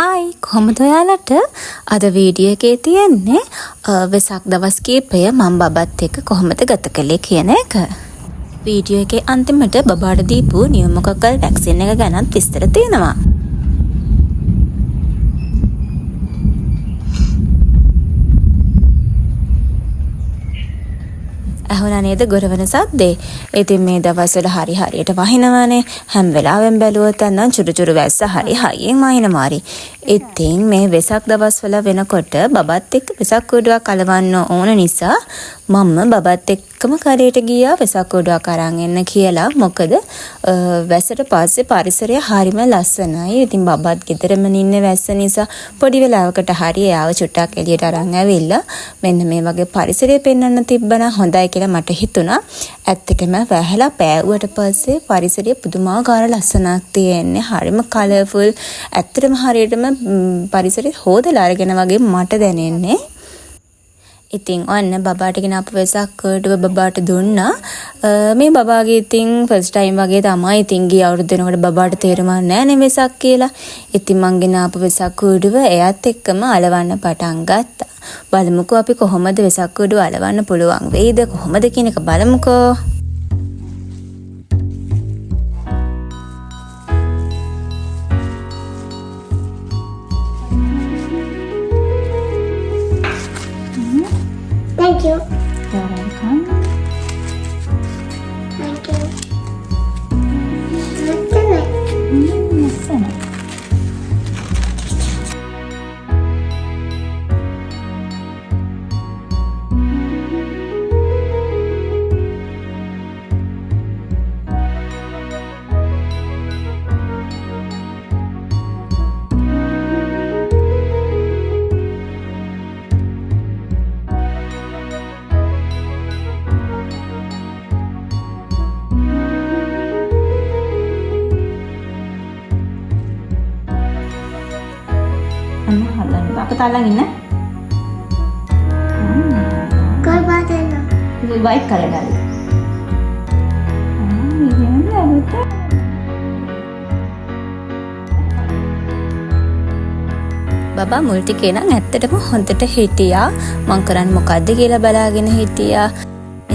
Hi කොහොමද ඔයාලට අද වීඩියෝ එකේ තියෙන්නේ වෙසක් දවස් කීපය මම බබත් එක්ක කොහොමද ගත කළේ කියන එක. වීඩියෝ එකේ අන්තිමට බබාට දීපු නියමොකකල් වැක්සින් එක ගැනත් විස්තර තියෙනවා. ඇහුණා නේද ගොරවන සද්දේ? ඉතින් මේ දවස්වල හරියට වහිනවනේ. හැම වෙලාවෙම බැලුවොත් නම් චුරු වැස්ස හරියෙන් වහිනමාරි. ඉතින් මේ වෙසක් දවස්වල වෙනකොට බබත් එක්ක වෙසක් කූඩුවක් අලවන්න ඕන නිසා මම බබත් එක්කම කරේට ගියා වෙසක් කූඩුවක් අරන් එන්න කියලා. මොකද වැස්සට පස්සේ පරිසරය හරිම ලස්සනයි. ඉතින් බබත් ගෙදරම ඉන්නේ වැස්ස නිසා පොඩි වෙලාවකට හරි එයාව චුට්ටක් එළියට අරන් ඇවිල්ලා මෙන්න මේ වගේ පරිසරය පෙන්වන්න තිබ්බනම් හොඳයි කියලා මට හිතුණා. ඇත්තටම වැහලා පෑවුවට පස්සේ පරිසරය පුදුමාකාර ලස්සනක් තියෙන්නේ. හරිම කලර්ෆුල්. ඇත්තටම හරියටම පරිසරය හොදලා අරගෙන වගේ මට දැනෙන්නේ. ඉතින් ඔන්න බබාට ගෙන අප වෙසක් කූඩුව බබාට දුන්නා. මේ බබාගේ ඉතින් ෆස්ට් ටයිම් වගේ තමයි. ඉතින් ගිය අවුරුද්ද වෙනකොට බබාට තේරුමක් නැහැ නේ වෙසක් කියලා. ඉතින් මං ගෙන අප වෙසක් කූඩුව එයාත් එක්කම අලවන්න පටන් ගත්තා. බලමුකෝ අපි කොහොමද වෙසක් කූඩුව අලවන්න පුළුවන් වෙයිද කොහොමද කියන එක බලමුකෝ. Thank you. You're welcome. Thank you. Listen. Aku talang ini. Kau baca lo. Lebih baik kali kali. Iya betul. බබා මුල් ටිකේ නම් ඇත්තටම හොඳට හිටියා. මං කරන්නේ මොකද්ද කියලා බලාගෙන හිටියා.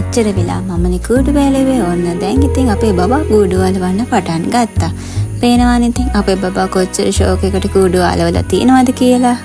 එච්චර වෙලා මමනේ කූඩුව ඇලුවේ. ඕන්න දැන් ඉතින් අපේ බබා කූඩුව අලවන්න පටන් ගත්තා. පේනවනේ ඉතින් අපේ බබා කොච්චර ෂෝක් එකකට කූඩුව අලවලා තියෙනවද කියලා.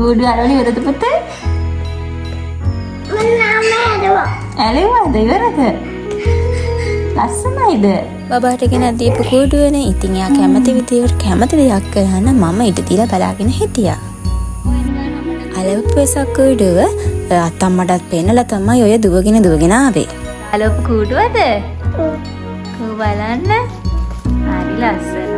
කූඩුව අලවලා ඉවරද පුතේ? ඇලුවාද ඉවරද? ලස්සනයිද? බබාට ගෙන දීපු කූඩුවනේ. ඉතින් එයා කැමති විදියට කැමති දෙයක් කරන්න මම ඉඩ දීලා බලාගෙන හිටියා. අලවපු වෙසක් කූඩුව අත්තම්මටත් පෙන්නලා තමයි ඔය දුවගෙන ආවේ. අලවපු කූඩුවද? කෝ බලන්න. හරි ලස්සනයි.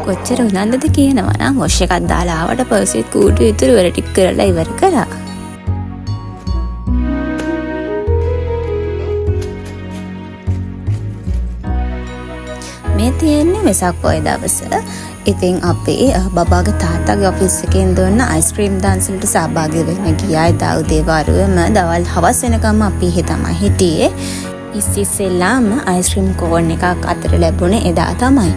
කොච්චර උනන්දුද කියනවා නම් වොෂ් එකක් දාලා ආවට පස්සේ කූඩුව ඉතුරු වල ටික කරලා ඉවර කරා. මේ තියෙන්නේ වෙසක් පොය දවස. ඉතින් අපේ බබාගේ තාත්තාගේ ඔෆිස් එකෙන් දුන්න අයිස්ක්‍රීම් දන්සලට සහභාගී වෙන්න ගියා. එදා උදේ වරුවම දවල් හවස වෙනකම් අපි එහෙ තමයි හිටියේ. ඉස්සෙල්ලාම අයිස්ක්‍රීම් කෝන් එකක් අතට ලැබුණේ එදා තමයි.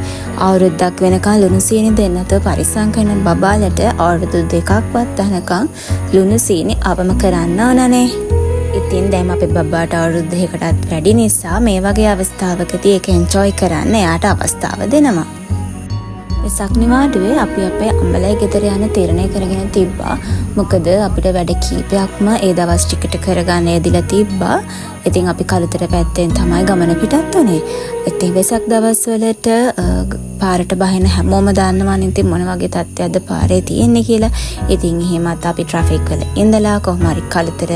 අවුරුද්දක් වෙනකන් ලුණු සීනි දෙන්නතෝ පරිස්සම් කරන බබාලට අවුරුදු දෙකක්වත් යනකම් ලුණු සීනි අවම කරන්න ඕනනේ. ඉතින් දැන් අපේ බබාට අවුරුදු දෙකකටත් වැඩි නිසා මේ වගේ අවස්ථාවකදී ඒක එන්ජොයි කරන්න එයාට අවස්ථාව දෙනවා. වෙසක් නිවාඩුවේ අපි අපේ අම්මලයි ගෙදර යන තීරණය කරගෙන තිබ්බා. මොකද අපිට වැඩ කීපයක්ම ඒ දවස් ටිකට කරගන්න ඇදිලා තිබ්බා. ඉතින් අපි කලුතර පැත්තෙන් තමයි ගමන පිටත් වුනේ. ඉතින් වෙසක් දවස්වලට පාරට බහින හැමෝම දන්නවනේ ඉතින් මොන වගේ තත්ත්වයක්ද පාරේ තියෙන්නේ කියලා. ඉතින් එහෙමත් අපි ට්‍රැෆික් වල ඉඳලා කොහොම හරි කලුතර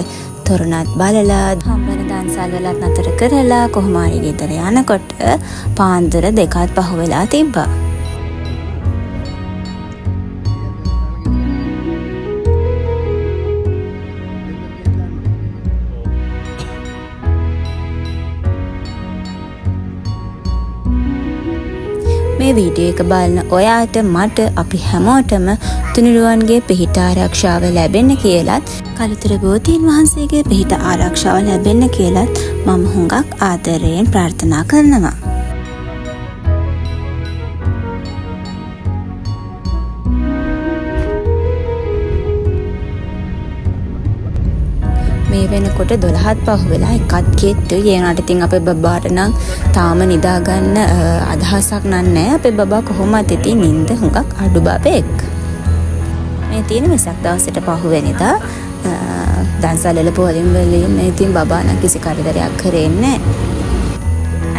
තොරණත් බලලා හම්බෙන දන්සල් වලත් නතර කරලා කොහොම හරි ගෙදර යනකොට පාන්දර 2ත් පහ වෙලා තිබ්බා. වීඩියෝ එක බලන ඔයාට මට අපි හැමෝටම තුනුරුවන්ගේ පිහිට ආරක්ෂාව ලැබෙන්න කියලත් කළුතර බෝධීන් වහන්සේගේ පිහිට ආරක්ෂාව ලැබෙන්න කියලත් මම හුඟක් ආදරයෙන් ප්‍රාර්ථනා කරනවා. මේ වෙනකොට 12ත් පහු වෙලා එකත් කෙට්ටුයි. ඒ වුණාට ඉතින් අපේ බබාට නම් තාම නිදාගන්න අදහසක් නැහැ. අපේ බබා කොහොමද ඉතින් නිින්ද හුඟක් අඩු බබෙක්. මේ තියෙන වෙසක් දවසට පහු වෙනිදා දන්සලල පොලින් වලින් මේ ඉතින් බබා නම් කිසි කරදරයක් කරේ නැහැ.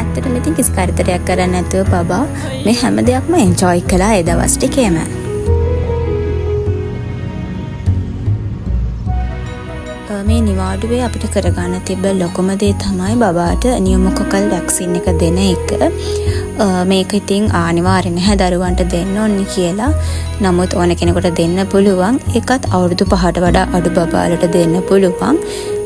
ඇත්තටම ඉතින් කිසි කරදරයක් කරන්නේ නැතුව බබා මේ හැම දෙයක්ම එන්ජොයි කළා ඒ දවස් ටිකේම. මේ නිවාඩුවේ අපිට කරගන්න තිබ්බ ලොකුම දේ තමයි බබාට නියමකොකල් වැක්සින් එක දෙන එක. මේක ඉතින් අනිවාර්ය නැහැ දරුවන්ට දෙන්න ඕනි කියලා. නමුත් ඕන කෙනෙකුට දෙන්න පුළුවන්. ඒකත් අවුරුදු 5ට වඩා අඩු බබාලට දෙන්න පුළුවන්.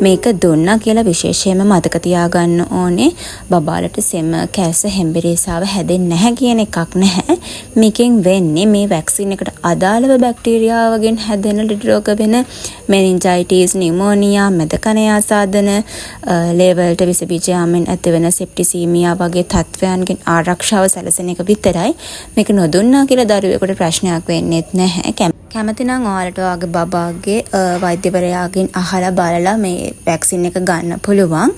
මේක දුන්නා කියලා විශේෂයෙන්ම මතක තියාගන්න ඕනේ. බබාලට සෙම කැස හෙම්බිරිසාව හැදෙන්නේ නැහැ කියන එකක් නැහැ. මේකෙන් වෙන්නේ මේ වැක්සින් එකට අදාළව බැක්ටීරියාවගෙන් හැදෙන ලෙඩ රෝග වෙන මෙනින්ජයිටිස්, නියුමෝනියා, මෙදකණ ආසාදන, ලේවලට විස බීජයන්ෙන් ඇතිවෙන සෙප්ටිසීමියා වගේ තත්ත්වයන්ගෙන් ආරක්ෂාව සැලසෙන එක විතරයි. මේක නොදුන්නා කියලා දරුවෙකුට ප්‍රශ්නයක් වෙන්නේ නැහැ. කැමති නම් ඔයාලට ඔයාගේ බබාගේ වෛද්‍යවරයාගෙන් අහලා බලලා මේ වැක්සින් එක ගන්න පුළුවන්.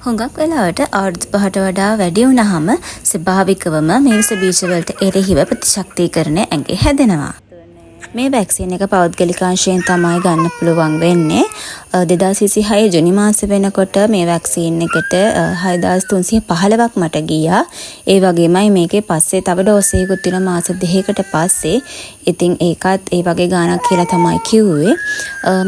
හුඟක් වෙලාවට අවුරුදු 5ට වඩා වැඩි වුණාම ස්වභාවිකවම මේ විස බීජ වලට එරෙහිව ප්‍රතිශක්තිකරණ ඇඟේ හැදෙනවා. මේ වැක්සින් එක පෞද්ගලිකාංශයෙන් තමයි ගන්න පුළුවන් වෙන්නේ. 2026 ජුනි මාසෙ වෙනකොට මේ වැක්සින් එකට 6315ක් මට ගියා. ඒ වගේමයි මේකේ පස්සේ තව ඩෝස් එකකුත් තියෙන මාස 2කට පස්සේ. ඉතින් ඒකත් ඒ වගේ ගාණක් කියලා තමයි කිව්වේ.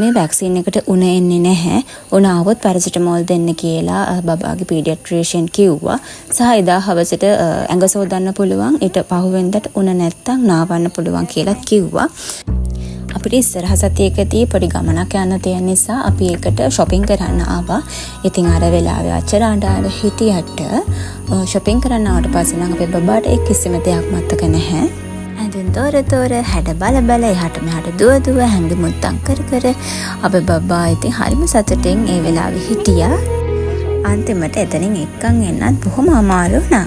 මේ වැක්සින් එකට උණ එන්නේ නැහැ. උණ આવොත් පැරසිටමෝල් දෙන්න කියලා බබාගේ පීඩියාට්‍රිෂියන් කිව්වා. සහ එදා හවසට ඇඟ සෝදන්න පුළුවන්. ඊට පහුවෙන්දට උණ නැත්තම් නාවන්න පුළුවන් කියලාත් කිව්වා. අපිට ඉස්සරහ සතියකදී පොඩි ගමනක් යන්න තියෙන නිසා අපි ඒකට shopping කරන්න ආවා. ඉතින් අර වෙලාවේ අච්චර අඬාන හිටියට shopping කරන්න ආවට පස්සේ නම් අපේ බබාට ඒ කිසිම දෙයක් මතක නැහැ. ඇඳුම් තොර හැඩ බල එහාට මෙහාට දුව හැංගි මුත්තම් කර අපේ බබා ඉතින් හරිම සතුටින් ඒ වෙලාවේ හිටියා. අන්තිමට එතනින් එක්කන් එන්නත් බොහොම අමාරු වුණා.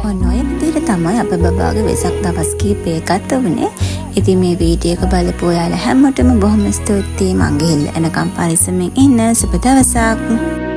ඔන්න ඔය විදිහට තමයි අපේ බබාගේ වෙසක් දවස් කීපය ගත වුණේ. ඉතින් මේ වීඩියෝ එක බලපු ඔයාලා හැමෝටම බොහොම ස්තුතියි. මං ගිහිල්ලා එනකම් පරිස්සමෙන් ඉන්න. සුබ දවසක්.